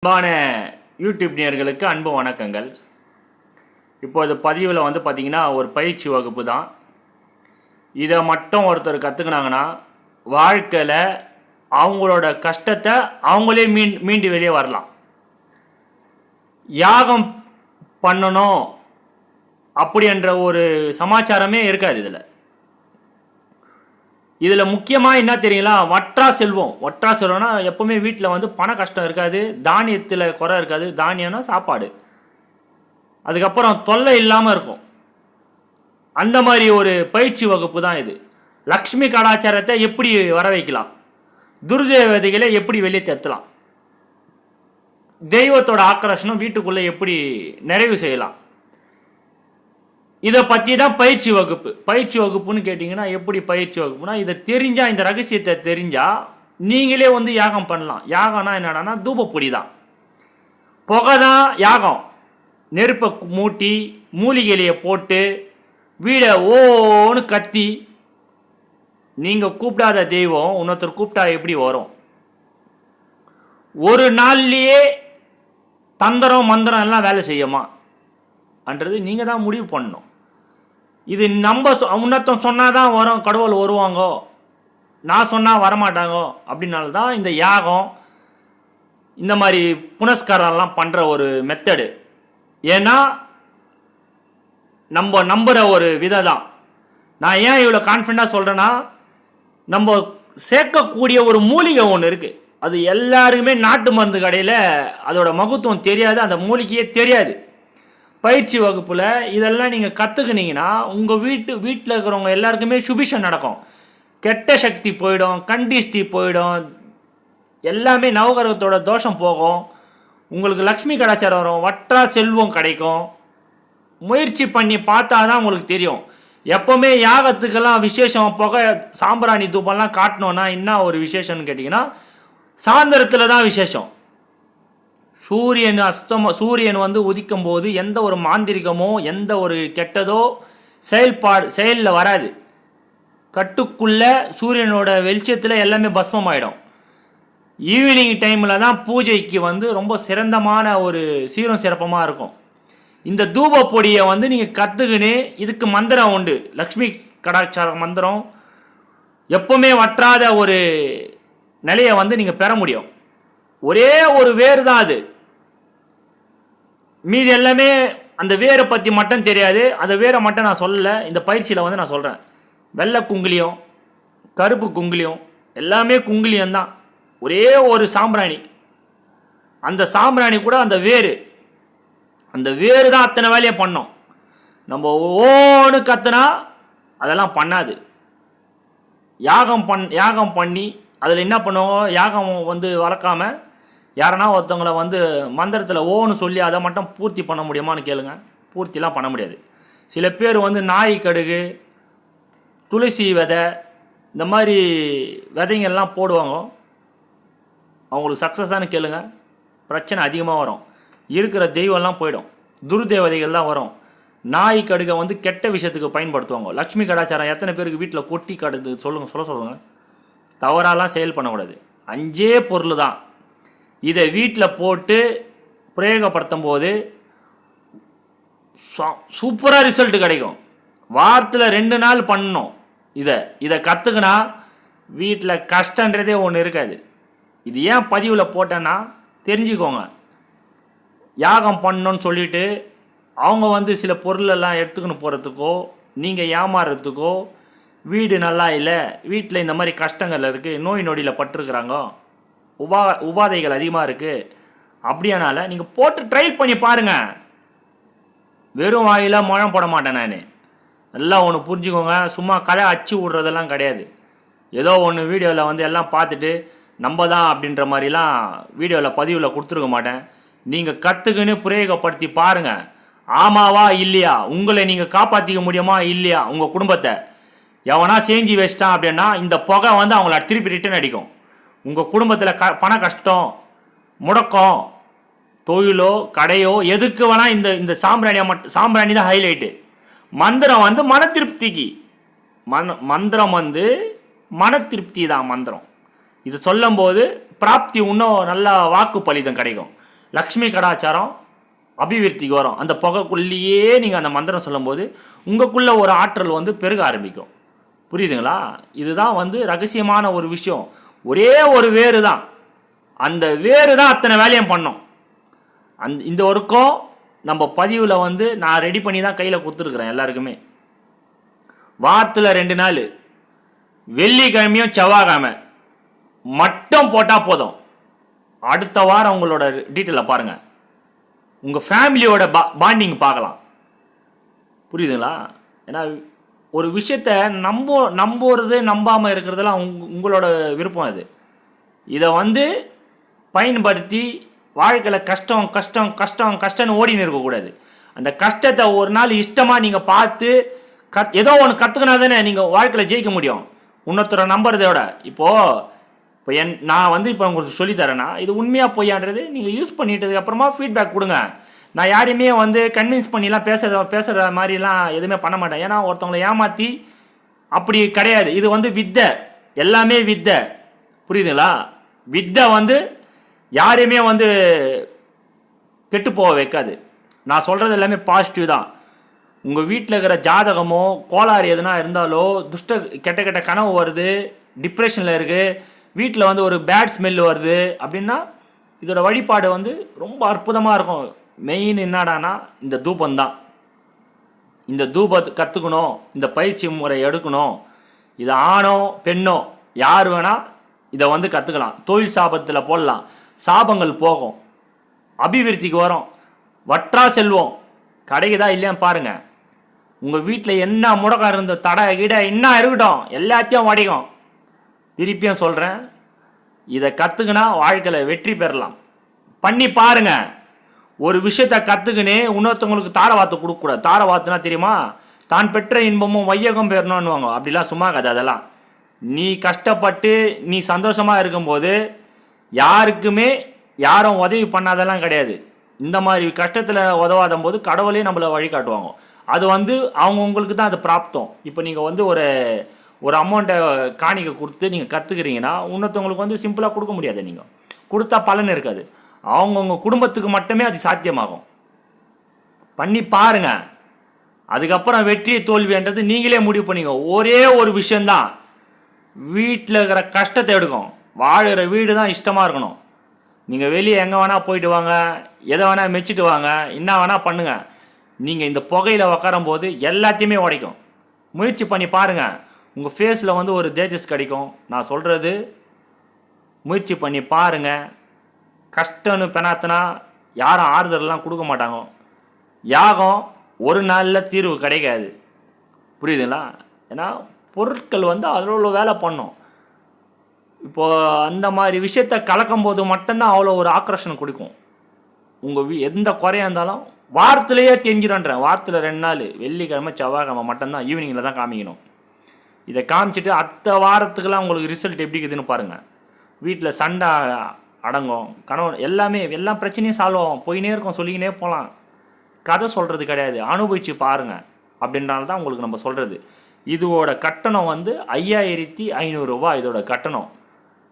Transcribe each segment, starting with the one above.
அன்பான யூடியூப் நேயர்களுக்கு அன்பு வணக்கங்கள். இப்போது பதிவில் பார்த்தீங்கன்னா ஒரு பயிற்சி வகுப்பு தான். இதை மட்டும் ஒருத்தர் கற்றுக்கினாங்கன்னா வாழ்க்கையில் அவங்களோட கஷ்டத்தை அவங்களே மீண்டு வெளியே வரலாம். யாகம் பண்ணணும் அப்படின்ற ஒரு சமாச்சாரமே இருக்காது இதில் முக்கியமாக என்ன தெரியுங்களா, வற்றா செல்வம்னா எப்போவுமே வீட்டில் பண கஷ்டம் இருக்காது, தானியத்தில் குறை இருக்காது. தானியம்னா சாப்பாடு, அதுக்கப்புறம் தொல்லை இல்லாமல் இருக்கும். அந்த மாதிரி ஒரு பயிற்சி வகுப்பு தான் இது. லக்ஷ்மி கடாச்சாரத்தை எப்படி வர வைக்கலாம், துர்தேவதைகளை எப்படி வெளியே தத்தலாம், தெய்வத்தோட ஆக்ரோஷனம் வீட்டுக்குள்ளே எப்படி நிறைவு செய்யலாம், இதை பற்றி தான் பயிற்சி வகுப்பு. பயிற்சி வகுப்புன்னு கேட்டிங்கன்னா எப்படி பயிற்சி வகுப்புனா, இதை தெரிஞ்சால், இந்த ரகசியத்தை தெரிஞ்சால் நீங்களே யாகம் பண்ணலாம். யாகம்னா என்னடானா தூபப்பொடி தான், புகை தான் யாகம். நெருப்பை மூட்டி மூலிகையிலையை போட்டு வீடை ஓன்னு கத்தி, நீங்கள் கூப்பிடாத தெய்வம் இன்னொருத்தர் கூப்பிட்டா எப்படி வரும்? ஒரு நாள்லேயே தந்திரம் மந்திரம் எல்லாம் வேலை செய்யுமா அன்றது நீங்கள் தான் முடிவு பண்ணணும். இது நம்ம இன்னொருத்தம் சொன்னால் தான் வரும், கடவுள் வருவாங்கோ, நான் சொன்னால் வரமாட்டாங்கோ அப்படின்னால தான் இந்த யாகம் இந்த மாதிரி புனஸ்காரம்லாம் பண்ணுற ஒரு மெத்தடு. ஏன்னா நம்ம நம்புகிற ஒரு விதம் தான். நான் ஏன் இவ்வளோ கான்ஃபிடண்ட்டாக சொல்கிறேன்னா, நம்ம சேர்க்கக்கூடிய ஒரு மூலிகை ஒன்று இருக்குது. அது எல்லாருக்குமே நாட்டு மருந்து கடையில் அதோட மகத்துவம் தெரியாது, அந்த மூலிகையே தெரியாது. பயிற்சி வகுப்பில் இதெல்லாம் நீங்கள் கற்றுக்குனீங்கன்னா உங்கள் வீட்டில் இருக்கிறவங்க எல்லாருக்குமே சுபிஷம் நடக்கும். கெட்ட சக்தி போயிடும், கண்டிஷ்டி போயிடும், எல்லாமே நவகிரகத்தோட தோஷம் போகும். உங்களுக்கு லக்ஷ்மி கடாச்சாரம் வரும், வற்றா செல்வம் கிடைக்கும். முயற்சி பண்ணி பார்த்தா தான் உங்களுக்கு தெரியும். எப்போவுமே யாகத்துக்கெல்லாம் விசேஷம், புகை சாம்பிராணி தூபம்லாம் காட்டணுன்னா என்ன ஒரு விசேஷம்னு கேட்டிங்கன்னா, சாயந்தரத்தில் தான் விசேஷம். சூரியன் உதிக்கும் போது எந்த ஒரு மாந்திரிகமோ எந்த ஒரு கெட்டதோ செயலில் வராது. கட்டுக்குள்ளே சூரியனோட வெளிச்சத்தில் எல்லாமே பஸ்மமாயிடும். ஈவினிங் டைமில் தான் பூஜைக்கு ரொம்ப சிறந்தமான ஒரு சீரும் சிறப்பமாக இருக்கும். இந்த தூப பொடியை நீங்கள் கற்றுக்கின்னு, இதுக்கு மந்திரம் உண்டு, லக்ஷ்மி கடாச்சார மந்திரம். எப்பவுமே வற்றாத ஒரு நிலையை நீங்கள் பெற முடியும். ஒரே ஒரு வேறு தான் அது, மீதி எல்லாமே அந்த வேரை பற்றி மட்டும் தெரியாது. அந்த வேரை மட்டும் நான் சொல்லலை, இந்த பயிற்சியில் நான் சொல்கிறேன். வெள்ளை குங்குலியம், கருப்பு குங்குலியம், எல்லாமே குங்குலியம் தான். ஒரே ஒரு சாம்பிராணி, அந்த சாம்பிராணி கூட அந்த வேறு தான் அத்தனை வேலையை பண்ணோம். நம்ம ஓன்னு கத்துனா அதெல்லாம் பண்ணாது. யாகம் பண்ணி அதில் என்ன பண்ணுவோம், யாகம் வளர்க்காம யாரனா ஒருத்தவங்களை மந்திரத்தில் ஓன்னு சொல்லி அதை மட்டும் பூர்த்தி பண்ண முடியுமான்னு கேளுங்க. பூர்த்திலாம் பண்ண முடியாது. சில பேர் நாய் கடுகு, துளசி விதை, இந்த மாதிரி விதைங்கள்லாம் போடுவாங்க. அவங்களுக்கு சக்ஸஸானு கேளுங்க, பிரச்சனை அதிகமாக வரும். இருக்கிற தெய்வம்லாம் போயிடும், துர்தேவதைகள் தான் வரும். நாய் கடுகை கெட்ட விஷயத்துக்கு பயன்படுத்துவாங்க. லக்ஷ்மி கடாச்சாரம் எத்தனை பேருக்கு வீட்டில் கொட்டி கடுது சொல்லுங்கள். தவறாலாம் செயல் பண்ணக்கூடாது. 5 பொருள் தான். இதை வீட்டில் போட்டு பிரயோகப்படுத்தும் போது சூப்பராக ரிசல்ட் கிடைக்கும். வாரத்தில் 2 நாள் பண்ணணும். இதை கற்றுக்கினா வீட்டில் கஷ்டன்றதே ஒன்று இருக்காது. இது ஏன் பதிவில் போட்டேன்னா தெரிஞ்சுக்கோங்க. யாகம் பண்ணணும்னு சொல்லிட்டு அவங்க சில பொருளெல்லாம் எடுத்துக்கணும் போகிறதுக்கோ, நீங்கள் ஏமாறுறதுக்கோ, வீடு நல்லா இல்லை, வீட்டில் இந்த மாதிரி கஷ்டங்கள் இருக்குது, நோய் நொடியில் பட்டிருக்கிறாங்க, உபாதைகள் அதிகமாக இருக்குது, அப்படியானால நீங்கள் போட்டு ட்ரைல் பண்ணி பாருங்கள். வெறும் வாயில் முழம் போட மாட்டேன் நான். நல்லா ஒன்று புரிஞ்சுக்கோங்க. சும்மா கதை அச்சு விட்றதெல்லாம் கிடையாது. ஏதோ ஒன்று வீடியோவில் எல்லாம் பார்த்துட்டு நம்ம தான் அப்படின்ற மாதிரிலாம் வீடியோவில் பதிவில் கொடுத்துருக்க மாட்டேன். நீங்கள் கற்றுக்குன்னு பிரயோகப்படுத்தி பாருங்கள். ஆமாவா இல்லையா, உங்களை நீங்கள் காப்பாற்றிக்க முடியுமா இல்லையா, உங்கள் குடும்பத்தை எவனா செஞ்சு வச்சிட்டான் அப்படின்னா இந்த புகை அவங்கள திருப்பி ரிட்டன் அடிக்கும். உங்கள் குடும்பத்தில் பண கஷ்டம், முடக்கம், தொழிலோ கடையோ எதுக்கு வேணால் இந்த சாம்பிராணி தான் ஹைலைட்டு. மந்திரம் மன திருப்திக்கு, மந்திரம் மன திருப்தி தான் மந்திரம். இது சொல்லும் போது பிராப்தி இன்னும் நல்லா வாக்கு பலிதம் கிடைக்கும். லக்ஷ்மி கடாச்சாரம் அபிவிருத்திக்கு வரும். அந்த புகைக்குள்ளேயே நீங்கள் அந்த மந்திரம் சொல்லும்போது உங்களுக்குள்ள ஒரு ஆற்றல் வந்து பெருக ஆரம்பிக்கும். புரியுதுங்களா? இதுதான் வந்து ரகசியமான ஒரு விஷயம். ஒரே ஒரு வேறு தான், அந்த வேறு தான் அத்தனை வேலையும் பண்ணோம். இந்த ஒர்க்கும் நம்ம பதிவில் வந்து நான் ரெடி பண்ணி தான் கையில் கொடுத்துருக்குறேன் எல்லாருக்குமே. வாரத்தில் 2 நாள் வெள்ளிக்கிழமையும் செவ்வாய்க்கிழமை மட்டும் போட்டால் போதும். அடுத்த வாரம் உங்களோட டீட்டெயிலை பாருங்கள், உங்கள் ஃபேமிலியோட பாண்டிங் பார்க்கலாம். புரியுதுங்களா? ஏன்னா ஒரு விஷயத்த நம்புறது நம்பாமல் இருக்கிறதெல்லாம் உங்களோட விருப்பம். அது இதை வந்து பயன்படுத்தி வாழ்க்கையில் கஷ்டம் கஷ்டம் கஷ்டம் கஷ்டம்னு ஓடின்னு இருக்கக்கூடாது. அந்த கஷ்டத்தை ஒரு நாள் இஷ்டமாக நீங்கள் பார்த்து ஏதோ ஒன்று கற்றுக்கினா தானே நீங்கள் வாழ்க்கையில் ஜெயிக்க முடியும். இன்னொருத்தரை நம்புறதோட இப்போ நான் வந்து இப்போ உங்களுக்கு சொல்லித்தரேன்னா இது உண்மையாக பொய்யான்றது நீங்கள் யூஸ் பண்ணிட்டதுக்கு அப்புறமா ஃபீட்பேக் கொடுங்க. நான் யாரையுமே வந்து கன்வின்ஸ் பண்ணிலாம் பேசுகிற மாதிரிலாம் எதுவுமே பண்ண மாட்டேன். ஏன்னா ஒருத்தவங்களை ஏமாற்றி அப்படி கிடையாது. இது வந்து வித்தை, எல்லாமே வித்தை. புரியுதுங்களா? வித்தை வந்து யாரையுமே வந்து கெட்டு போக வைக்காது. நான் சொல்கிறது எல்லாமே பாசிட்டிவ் தான். உங்கள் வீட்டில் இருக்கிற ஜாதகமோ கோளாறு எதுனா இருந்தாலோ, கெட்ட கெட்ட கனவு வருது, டிப்ரெஷனில் இருக்குது, வீட்டில் வந்து ஒரு பேட் ஸ்மெல் வருது அப்படின்னா இதோட வழிபாடு வந்து ரொம்ப அற்புதமாக இருக்கும். மெயின் என்னடானா இந்த தூபந்தான். இந்த தூபத்தை கற்றுக்கணும், இந்த பயிற்சி முறை எடுக்கணும். இது ஆணோ பெண்ணோ யார் வேணால் இதை வந்து கற்றுக்கலாம். தொழில் சாபத்தில் போடலாம், சாபங்கள் போகும், அபிவிருத்திக்கு வரும், வற்றா செல்வம் கிடைக்குதா இல்லையான்னு பாருங்கள். உங்கள் வீட்டில் என்ன முடக்கம் இருந்த தடை கிட என்ன இருக்கட்டும் எல்லாத்தையும் வடிக்கும். திருப்பியும் சொல்கிறேன், இதை கற்றுக்கினா வாழ்க்கையில் வெற்றி பெறலாம். பண்ணி பாருங்கள். ஒரு விஷயத்தை கற்றுக்கினே இன்னொருத்தவங்களுக்கு தாரவாத்து கொடுக்கக்கூடாது. தாரவாத்துனா தெரியுமா? தான் பெற்ற இன்பமும் வையகம் பெறணும்னுவாங்க. அப்படிலாம் சும்மா கதை. அதெல்லாம் நீ கஷ்டப்பட்டு நீ சந்தோஷமாக இருக்கும்போது யாருக்குமே யாரும் உதவி பண்ணாதெல்லாம் கிடையாது. இந்த மாதிரி கஷ்டத்தில் உதவாத போது கடவுளே நம்மளை வழிகாட்டுவாங்க. அது வந்து அவங்கவுங்களுக்கு தான் அது பிராப்தம். இப்போ நீங்கள் வந்து ஒரு அமௌண்ட்டை காணிக்க கொடுத்து நீங்கள் கற்றுக்கிறீங்கன்னா இன்னொருத்தவங்களுக்கு வந்து சிம்பிளாக கொடுக்க முடியாது. நீங்கள் கொடுத்தா பலன் இருக்காது. அவங்கவுங்க குடும்பத்துக்கு மட்டுமே அது சாத்தியமாகும். பண்ணி பாருங்க. அதுக்கப்புறம் வெற்றி தோல்வின்றது நீங்களே முடிவு பண்ணிங்க. ஒரே ஒரு விஷயந்தான், வீட்டில் இருக்கிற கஷ்டத்தை எடுக்கும். வாழுகிற வீடு தான் இஷ்டமாக இருக்கணும். நீங்கள் வெளியே எங்கே வேணால் போயிட்டு வாங்க, எதை வேணால் மெச்சிட்டு வாங்க, என்ன வேணால் பண்ணுங்கள். நீங்கள் இந்த புகையில் உக்காரும்போது எல்லாத்தையுமே உடைக்கும். முயற்சி பண்ணி பாருங்கள். உங்கள் ஃபேஸில் வந்து ஒரு தேஜஸ் கிடைக்கும். நான் சொல்கிறது முயற்சி பண்ணி பாருங்கள். கஷ்டம்னு பெணாத்தினா யாரும் ஆறுதல்லாம் கொடுக்க மாட்டாங்க. யாகம் ஒரு நாளில் தீர்வு கிடைக்காது. புரியுதுங்களா? ஏன்னா பொருட்கள் வந்து அதில் வேலை பண்ணும். இப்போது அந்த மாதிரி விஷயத்தை கலக்கும் போது மட்டும்தான் அவ்வளோ ஒரு ஆக்ரோஷனை கொடுக்கும். உங்கள் எந்த குறையாக இருந்தாலும் வாரத்திலேயே தெரிஞ்சிடன்றேன். வாரத்தில் 2 நாள் வெள்ளிக்கிழமை செவ்வாய்க்கிழமை மட்டும்தான் ஈவினிங்கில் தான் காமிக்கணும். இதை காமிச்சிட்டு அடுத்த வாரத்துக்கெல்லாம் உங்களுக்கு ரிசல்ட் எப்படி இருக்குதுன்னு பாருங்கள். வீட்டில் சண்டை அடங்கும், கணவன் எல்லாம் பிரச்சனையும் சால்வ் ஆகும். போயினே இருக்கும், சொல்லிக்கினே போகலாம். கதை சொல்கிறது கிடையாது, அனுபவித்து பாருங்கள் அப்படின்றால தான் உங்களுக்கு நம்ம சொல்கிறது. இதோட கட்டணம் வந்து 5500 ரூபா. இதோட கட்டணம்.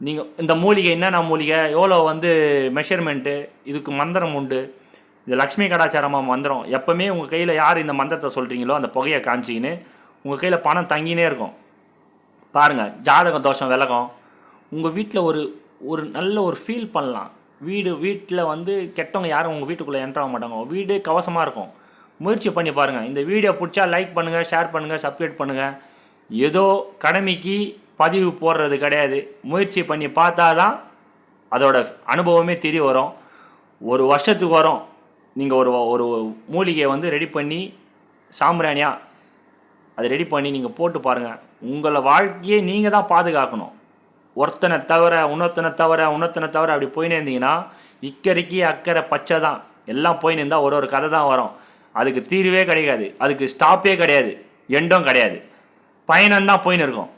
நீங்கள் இந்த மூலிகை என்னென்ன மூலிகை, எவ்வளோ வந்து மெஷர்மெண்ட்டு, இதுக்கு மந்திரம் உண்டு. இது லக்ஷ்மி கடாச்சாரமாக மந்திரம். எப்போவுமே உங்கள் கையில் யார் இந்த மந்திரத்தை சொல்கிறீங்களோ அந்த புகையை காமிச்சிக்கின்னு உங்கள் கையில் பணம் தங்கினே இருக்கும். பாருங்கள், ஜாதக தோஷம் விலகும். உங்கள் வீட்டில் ஒரு நல்ல ஒரு ஃபீல் பண்ணலாம். வீட்டில் வந்து கெட்டவங்க யாரும் உங்கள் வீட்டுக்குள்ளே என்ட்ரு ஆக மாட்டாங்க. வீடு கவசமாக இருக்கும். முயற்சி பண்ணி பாருங்கள். இந்த வீடியோ பிடிச்சா லைக் பண்ணுங்கள், ஷேர் பண்ணுங்கள், சப்ஸ்கிரைப் பண்ணுங்கள். ஏதோ கடமைக்கு பதிவு போடுறது கிடையாது. முயற்சி பண்ணி பார்த்தா தான் அதோட அனுபவமே தெரிய வரும். ஒரு வருஷத்துக்கு வரும். நீங்கள் ஒரு மூலிகையை வந்து ரெடி பண்ணி சாம்பிராணியாக அதை ரெடி பண்ணி நீங்கள் போட்டு பாருங்கள். உங்களை வாழ்க்கையை நீங்கள் தான் பாதுகாக்கணும். ஒருத்தனை தவிர இன்னொருத்தனை தவிர அப்படி போயின்னு இருந்தீங்கன்னா இக்கரைக்கு அக்கறை பச்சை தான். எல்லாம் போயின்னு இருந்தால் ஒரு கதை தான் வரும். அதுக்கு தீர்வே கிடைக்காது, அதுக்கு ஸ்டாப்பே கிடையாது, எண்டும் கிடையாது, பயணம்தான் போயின்னு இருக்கும்.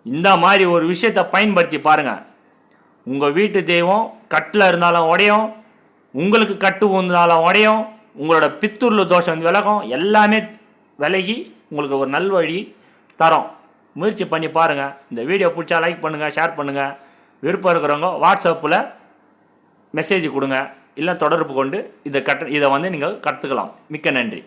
இந்த மாதிரி ஒரு விஷயத்தை பயன்படுத்தி பாருங்கள். உங்கள் வீட்டு தெய்வம் கட்டில் இருந்தாலும் உடையும், உங்களுக்கு கட்டு இருந்தாலும் உடையும், உங்களோட பித்தூரில் தோஷம் விலகும், எல்லாமே விலகி உங்களுக்கு ஒரு நல்வழி தரோம். முயற்சி பண்ணி பாருங்கள். இந்த வீடியோ பிடிச்சா லைக் பண்ணுங்கள், ஷேர் பண்ணுங்கள். விருப்பம் இருக்கிறவங்க வாட்ஸ்அப்பில் மெசேஜ் கொடுங்க. இல்லை தொடர்பு கொண்டு இதை வந்து நீங்கள் கற்றுக்கலாம். மிக்க நன்றி.